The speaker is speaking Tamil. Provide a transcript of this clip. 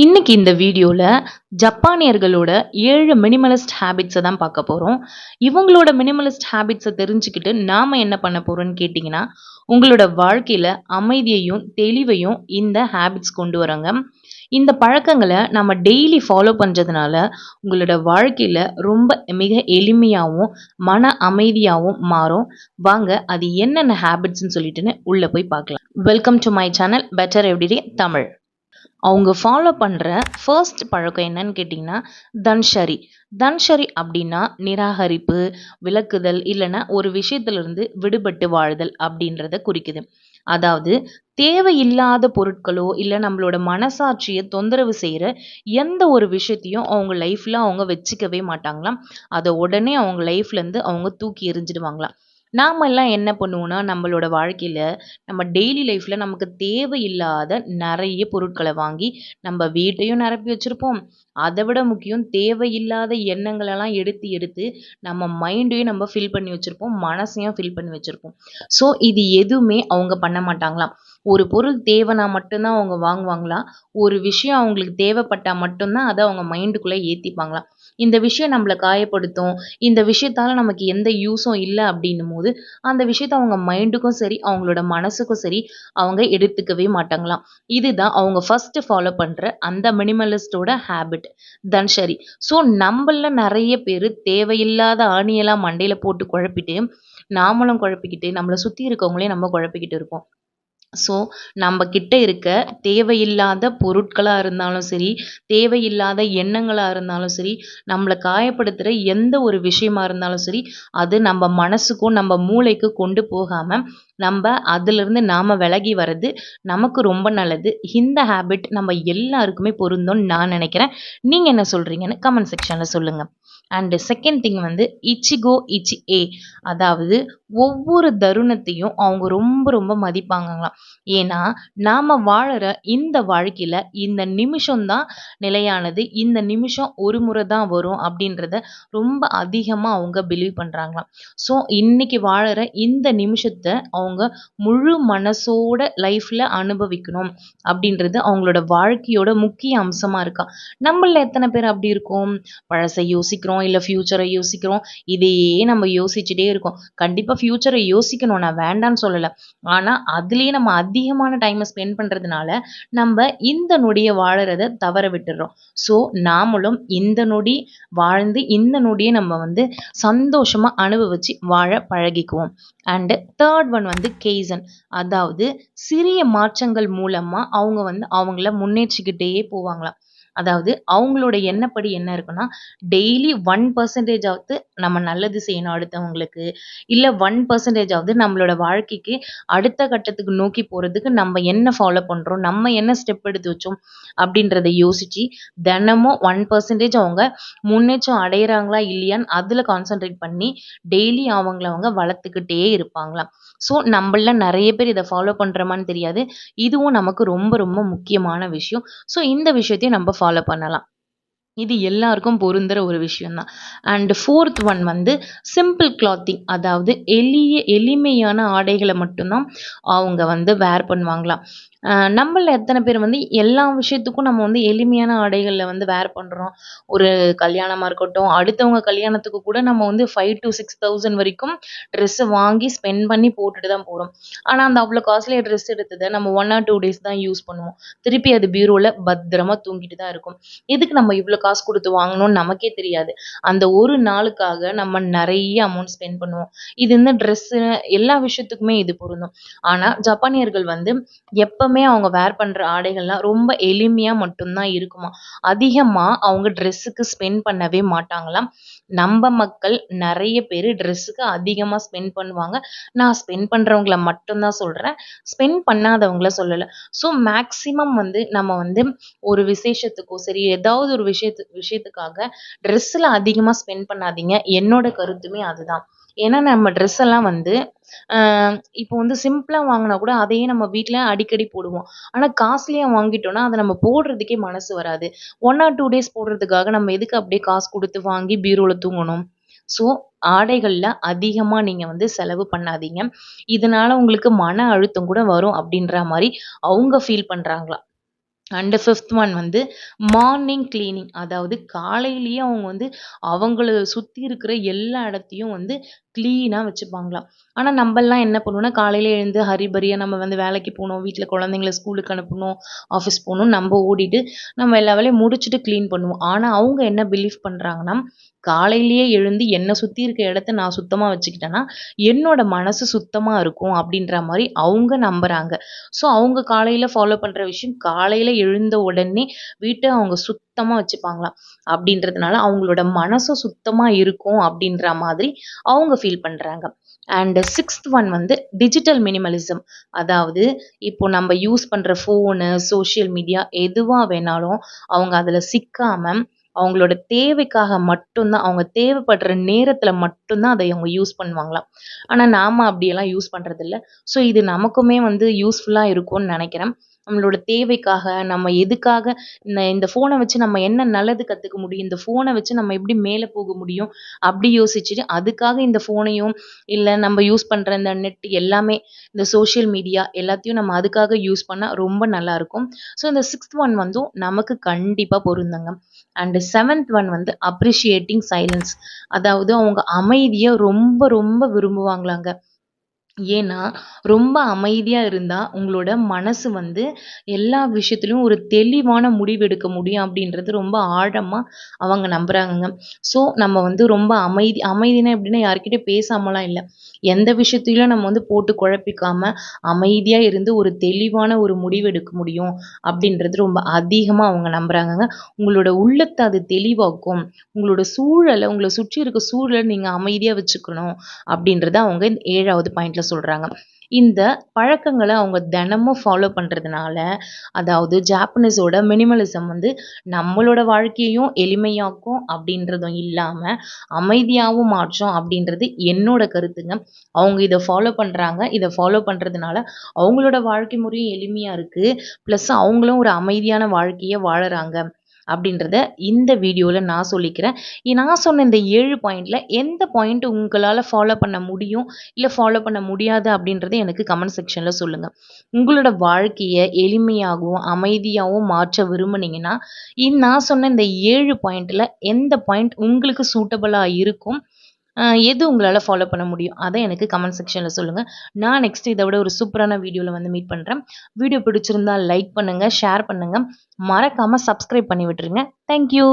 இன்னைக்கு இந்த வீடியோல ஜப்பானியர்களோட 7 மினிமலிஸ்ட் ஹேபிட்ஸ தான் பார்க்க போறோம். இவங்களோட மினிமலிஸ்ட் ஹேபிட்ஸ தெரிஞ்சுக்கிட்டு நாம என்ன பண்ண போறோம்னு கேட்டீங்கன்னா, உங்களோட வாழ்க்கையில அமைதியையும், தெளிவையும் இந்த ஹேபிட்ஸ் கொண்டு வராங்க. இந்த பழக்கங்கள நம்ம டெய்லி ஃபாலோ பண்றதுனால, உங்களோட வாழ்க்கையில ரொம்ப மிக எளிமையாவும், மன அமைதியாவும் மாறும். வாங்க அது என்னென்ன ஹேபிட்ஸ்ன்னு சொல்லிட்டுன்னு உள்ள போய் பார்க்கலாம். Welcome to my channel better everyday Tamil. அவங்க ஃபாலோ பண்ணுற ஃபர்ஸ்ட் பழக்கம் என்னன்னு கேட்டிங்கன்னா தன்ஷரி. தன்ஷரி அப்படின்னா நிராகரிப்பு, விலக்குதல் இல்லைன்னா ஒரு விஷயத்திலிருந்து விடுபட்டு வாழ்தல் அப்படின்றத குறிக்குது. அதாவது தேவையில்லாத பொருட்களோ இல்லை நம்மளோட மனசாட்சியை தொந்தரவு செய்கிற எந்த ஒரு விஷயத்தையும் அவங்க லைஃப்பில் அவங்க வச்சுக்கவே மாட்டாங்களாம். அதை உடனே அவங்க லைஃப்லேருந்து அவங்க தூக்கி எறிஞ்சிடுவாங்களாம். நாமெல்லாம் என்ன பண்ணுவோம்னா நம்மளோட வாழ்க்கையில நம்ம டெய்லி லைஃப்ல நமக்கு தேவையில்லாத நிறைய பொருட்களை வாங்கி நம்ம வீட்டையும் நிரப்பி வச்சிருப்போம். அதை விட முக்கியம் தேவையில்லாத எண்ணங்களெல்லாம் எடுத்து எடுத்து நம்ம மைண்டையும் நம்ம ஃபில் பண்ணி வச்சிருப்போம், மனசையும் ஃபில் பண்ணி வச்சிருப்போம். ஸோ இது எதுவுமே அவங்க பண்ண மாட்டாங்களாம். ஒரு பொருள் தேவைனா மட்டும்தான் அவங்க வாங்குவாங்களாம். ஒரு விஷயம் அவங்களுக்கு தேவைப்பட்டா மட்டும்தான் அதை அவங்க மைண்டுக்குள்ளே ஏற்றிப்பாங்களாம். இந்த விஷயம் நம்மளை காயப்படுத்தும், இந்த விஷயத்தால நமக்கு எந்த யூஸும் இல்லை அப்படின்னும் போது அந்த விஷயத்த அவங்க மைண்டுக்கும் சரி அவங்களோட மனசுக்கும் சரி அவங்க எடுத்துக்கவே மாட்டாங்களாம். இதுதான் அவங்க ஃபர்ஸ்ட் ஃபாலோ பண்ற அந்த மினிமலிஸ்டோட ஹேபிட், தன்ஷரி. ஸோ நம்மள நிறைய பேர் தேவையில்லாத ஆணியெல்லாம் மண்டையில போட்டு குழப்பிட்டு நாமளும் குழப்பிக்கிட்டு நம்மளை சுத்தி இருக்கவங்களையும் நம்ம குழப்பிக்கிட்டு இருப்போம். ஸோ நம்ம கிட்ட இருக்க தேவையில்லாத பொருட்களா இருந்தாலும் சரி, தேவையில்லாத எண்ணங்களா இருந்தாலும் சரி, நம்மள காயப்படுத்துற எந்த ஒரு விஷயமா இருந்தாலும் சரி, அது நம்ம மனசுக்கும் நம்ம மூளைக்கும் கொண்டு போகாம நம்ம அதிலிருந்து நாம விலகி வர்றது நமக்கு ரொம்ப நல்லது. இந்த ஹேபிட் நம்ம எல்லாருக்குமே பொருந்தும்னு நான் நினைக்கிறேன். நீங்க என்ன சொல்றீங்கன்னு கமெண்ட் செக்ஷன்ல சொல்லுங்க. அண்ட் செகண்ட் திங் வந்து இச்சிகோ இச்சி ஏ, அதாவது ஒவ்வொரு தருணத்தையும் அவங்க ரொம்ப ரொம்ப மதிப்பாங்களாம். ஏன்னா நாம வாழற இந்த வாழ்க்கையில இந்த நிமிஷம் தான் நிலையானது, இந்த நிமிஷம் ஒரு முறை தான் வரும் அப்படின்றத ரொம்ப அதிகமா அவங்க பிலீவ் பண்றாங்களாம். ஸோ இன்னைக்கு வாழற இந்த நிமிஷத்தை அவங்க முழு மனசோட லைஃப்ல அனுபவிக்கணும் அப்படின்றது அவங்களோட வாழ்க்கையோட முக்கிய அம்சமா இருக்கா. நம்மள எத்தனை பேர் அப்படி இருக்கோம்? பழசை யோசிக்கிறோம், இல்ல ஃபியூச்சரை யோசிக்கிறோம். இதையே நம்ம யோசிச்சுட்டே இருக்கோம். கண்டிப்பா ஃபியூச்சரை யோசிக்கணும், நான் வேண்டான்னு சொல்லல. ஆனா அதுலயே நம்ம அதிகமான டைமை ஸ்பெண்ட் பண்றதுனால நம்ம இந்த நொடியை வாழறத தவற விட்டுறோம். ஸோ நாமளும் இந்த நொடி வாழ்ந்து இந்த நொடியை நம்ம வந்து சந்தோஷமா அனுபவிச்சு வாழ பழகிக்குவோம். அண்ட் தேர்ட் ஒன் வந்து கெய்சன், அதாவது சிறிய மாற்றங்கள் மூலமா அவங்க வந்து அவங்கள முன்னேற்றிக்கிட்டே போவாங்களாம். அதாவது அவங்களோட எண்ணப்படி என்ன இருக்குன்னா, டெய்லி 1% ஆவது நம்ம நல்லது செய்யணும் அடுத்தவங்களுக்கு. இல்ல 1% ஆவது நம்மளோட வாழ்க்கைக்கு அடுத்த கட்டத்துக்கு நோக்கி போறதுக்கு நம்ம என்ன ஃபாலோ பண்றோம், நம்ம என்ன ஸ்டெப் எடுத்து வச்சோம் அப்படின்றத யோசிச்சு தினமும் 1% அவங்க முன்னேற்றம் அடையறாங்களா இல்லையான்னு அதுல கான்சென்ட்ரேட் பண்ணி டெய்லி அவங்கள அவங்க வளர்த்துக்கிட்டே இருப்பாங்களாம். ஸோ நம்மள நிறைய பேர் இதை ஃபாலோ பண்றோமான்னு தெரியாது. இதுவும் நமக்கு ரொம்ப ரொம்ப முக்கியமான விஷயம். ஸோ இந்த விஷயத்தையும் நம்ம ஃபாலோ பண்ணலாம். இது எல்லாருக்கும் பொருந்துற ஒரு விஷயம் தான். அண்ட் ஃபோர்த் ஒன் வந்து சிம்பிள் கிளாத்திங், அதாவது எளிமையான ஆடைகளை மட்டும்தான் அவங்க வந்து வேர் பண்ணுவாங்களாம். நம்மள எத்தனை பேர் வந்து எல்லா விஷயத்துக்கும் நம்ம வந்து எளிமையான ஆடைகளை வந்து வேர் பண்றோம். ஒரு கல்யாணமா இருக்கட்டும், அடுத்தவங்க கல்யாணத்துக்கு கூட நம்ம வந்து 5,000 to 6,000 வரைக்கும் ட்ரெஸ் வாங்கி ஸ்பெண்ட் பண்ணி போட்டுட்டு தான் போறோம். ஆனா அந்த அவ்வளோ காஸ்ட்லியா ட்ரெஸ் எடுத்ததை நம்ம 1 or 2 days தான் யூஸ் பண்ணுவோம். திருப்பி அது பீரோல பத்திரமா தூங்கிட்டு தான் இருக்கும். எதுக்கு நம்ம இவ்வளோ காசு கொடுத்து வாங்கணும்னு நமக்கே தெரியாது. அந்த ஒரு நாளுக்காக நம்ம நிறைய அமௌண்ட் ஸ்பெண்ட் பண்ணுவோம். இது இந்த ட்ரெஸ்ஸு எல்லா விஷயத்துக்குமே இது பொருந்தும். ஆனா ஜப்பானியர்கள் வந்து எப்பவுமே அவங்க வேர் பண்ற ஆடைகள்லாம் ரொம்ப எளிமையா மட்டும்தான் இருக்குமா. அதிகமா அவங்க ட்ரெஸ்ஸுக்கு ஸ்பெண்ட் பண்ணவே மாட்டாங்களாம். நம்ம மக்கள் நிறைய பேர் ட்ரெஸ்ஸுக்கு அதிகமா ஸ்பெண்ட் பண்ணுவாங்க. நான் ஸ்பெண்ட் பண்றவங்கள மட்டும்தான் சொல்றேன், ஸ்பெண்ட் பண்ணாதவங்கள சொல்லல. ஸோ மேக்சிமம் வந்து நம்ம வந்து ஒரு விசேஷத்துக்கோ சரி, ஏதாவது ஒரு விஷயத்துக்காக ட்ரெஸ்ஸில் அதிகமா ஸ்பெண்ட் பண்ணாதீங்க. என்னோட கருத்துமே அதுதான். ஏன்னா நம்ம ட்ரெஸ் எல்லாம் வந்து இப்போ வந்து சிம்பிளா வாங்கினா கூட அதையே நம்ம வீட்ல அடிக்கடி போடுவோம். ஆனா காஸ்ட்லியா வாங்கிட்டோம்னா அதை நம்ம போடுறதுக்கே மனசு வராது. 1 or 2 days போடுறதுக்காக நம்ம எதுக்கு அப்படியே காசு கொடுத்து வாங்கி பீரோல தூங்கணும். ஸோ ஆடைகள்ல அதிகமா நீங்க வந்து செலவு பண்ணாதீங்க. இதனால உங்களுக்கு மன அழுத்தம் கூட வரும் அப்படின்ற மாதிரி அவங்க ஃபீல் பண்றாங்களாம். அண்ட் ஃபிஃப்த் ஒன் வந்து மார்னிங் கிளீனிங். அதாவது காலையிலேயே அவங்க வந்து அவங்கள சுத்தி இருக்கிற எல்லா இடத்தையும் வந்து கிளீனா வச்சுப்பாங்களாம். ஆனா நம்பல்லாம் என்ன பண்ணுவோம்னா, காலையில எழுந்து ஹரிபரியா நம்ம வந்து வேலைக்கு போணும், வீட்ல குழந்தைங்கள ஸ்கூலுக்கு அனுப்பணும், ஆஃபீஸ் போணும், நம்ம ஓடிட்டு நம்ம எல்லா வேலையும் முடிச்சுட்டு கிளீன் பண்ணுவோம். ஆனா அவங்க என்ன பிலீவ் பண்றாங்கன்னா, காலையிலேயே எழுந்து என்ன சுத்தி இருக்க இடத்த நான் சுத்தமா வச்சுக்கிட்டேன்னா, என்னோட மனசு சுத்தமா இருக்கும் அப்படின்ற மாரி அவங்க நம்புறாங்க. ஸோ அவங்க காலையில ஃபாலோ பண்ற விஷயம், காலையில எழுந்த உடனே வீட்ட அவங்க சுத்தமா வச்சுப்பாங்களாம். அப்படின்றதுனால அவங்களோட மனசும் சுத்தமா இருக்கும் அப்படின்ற மாதிரி அவங்க ஃபீல் பண்றாங்க. அண்ட் சிக்ஸ்த் ஒன் வந்து டிஜிட்டல் மினிமலிசம். அதாவது இப்போ நம்ம யூஸ் பண்ற ஃபோனு, சோஷியல் மீடியா எதுவா வேணாலும் அவங்க அதுல சிக்காம அவங்களோட தேவைக்காக மட்டும் தான், அவங்க தேவைப்படுற நேரத்துல மட்டும் தான் அதை அவங்க யூஸ் பண்ணுவாங்களாம். ஆனா நாம அப்படியெல்லாம் யூஸ் பண்றதில்ல. ஸோ இது நமக்குமே வந்து யூஸ்ஃபுல்லா இருக்கும்னு நெனைக்கிறேன். நம்மளோட தேவைக்காக, நம்ம எதுக்காக இந்த ஃபோன வச்சு நம்ம என்ன நல்லது கத்துக்க முடியும்? இந்த ஃபோன வச்சு நம்ம எப்படி மேல போக முடியும்? அப்படி யோசிச்சுட்டு, அதுக்காக இந்த ஃபோனையும், இல்ல நம்ம யூஸ் பண்ற இந்த நெட் எல்லாமே, இந்த சோஷியல் மீடியா எல்லாத்தையும் நம்ம அதுக்காக யூஸ் பண்ணா ரொம்ப நல்லாருக்கும். ஸோ இந்த சிக்ஸ்த் ஒன் வந்தும் நமக்கு கண்டிப்பா பொருந்துங்க. அண்ட் செவன்த் ஒன் வந்து அப்ரிஷியேட்டிங் சைலன்ஸ். அதாவது அவங்க அமைதிய ரொம்ப ரொம்ப விரும்புவாங்களாங்க. ஏன்னா, ரொம்ப அமைதியா இருந்தா, உங்களோட மனசு வந்து எல்லா விஷயத்திலயும் ஒரு தெளிவான முடிவு எடுக்க முடியும் அப்படின்றது ரொம்ப ஆழமா அவங்க நம்புறாங்கங்க. ஸோ, நம்ம வந்து ரொம்ப அமைதினா எப்படின்னா யார்கிட்டயும் பேசாமலாம் இல்ல. எந்த விஷயத்திலும் நம்ம வந்து போட்டு குழப்பிக்காம, அமைதியா இருந்து ஒரு தெளிவான ஒரு முடிவு எடுக்க முடியும் அப்படின்றது ரொம்ப அதிகமா அவங்க நம்புறாங்கங்க. உங்களோட உள்ளத்த அது தெளிவாக்கும். உங்கள சுற்றி இருக்க சூழல நீங்க அமைதியா வச்சுக்கணும் அப்படின்றத அவங்க இந்த 7வது பாயிண்ட்ல சொல்றாங்க. இந்த பழக்கங்கள அவங்க தினமும் ஃபாலோ பண்றதுனால, அதாவது ஜாப்பனீஸோட மினிமலிசம் வந்து நம்மளோட வாழ்க்கையையும் எளிமையாக்கும் அப்படின்றதும் இல்லாம, அமைதியாவும் மாற்றும் அப்படின்றது என்னோட கருத்துங்க. அவங்க இத ஃபாலோ பண்றாங்க. இத ஃபாலோ பண்றதுனால அவங்களோட வாழ்க்கை முறையும் எளிமையா இருக்கு. பிளஸ் அவங்களும் ஒரு அமைதியான வாழ்க்கைய வாழறாங்க. அப்படின்றத இந்த வீடியோல நான் சொல்லிக்கிறேன். நான் சொன்ன இந்த 7 பாயிண்ட்ல எந்த பாயிண்ட் உங்களால ஃபாலோ பண்ண முடியும், இல்ல ஃபாலோ பண்ண முடியாது அப்படின்றத எனக்கு கமெண்ட் செக்ஷன்ல சொல்லுங்க. உங்களோட வாழ்க்கைய எளிமையாகவும், அமைதியாவும் மாற்ற விரும்புனீங்கன்னா, நான் சொன்ன இந்த 7 பாயிண்ட்ல எந்த பாயிண்ட் உங்களுக்கு சூட்டபிளா இருக்கும்? எது உங்களால ஃபாலோ பண்ண முடியும்? அத எனக்கு கமெண்ட் செக்ஷன்ல சொல்லுங்க. நான் நெக்ஸ்ட் இத விட ஒரு சூப்பரான வீடியோல வந்து மீட் பண்றேன். வீடியோ பிடிச்சிருந்தா லைக் பண்ணுங்க, ஷேர் பண்ணுங்க. மறக்காம சப்ஸ்கிரைப் பண்ணி விட்டுருங்க. Thank you.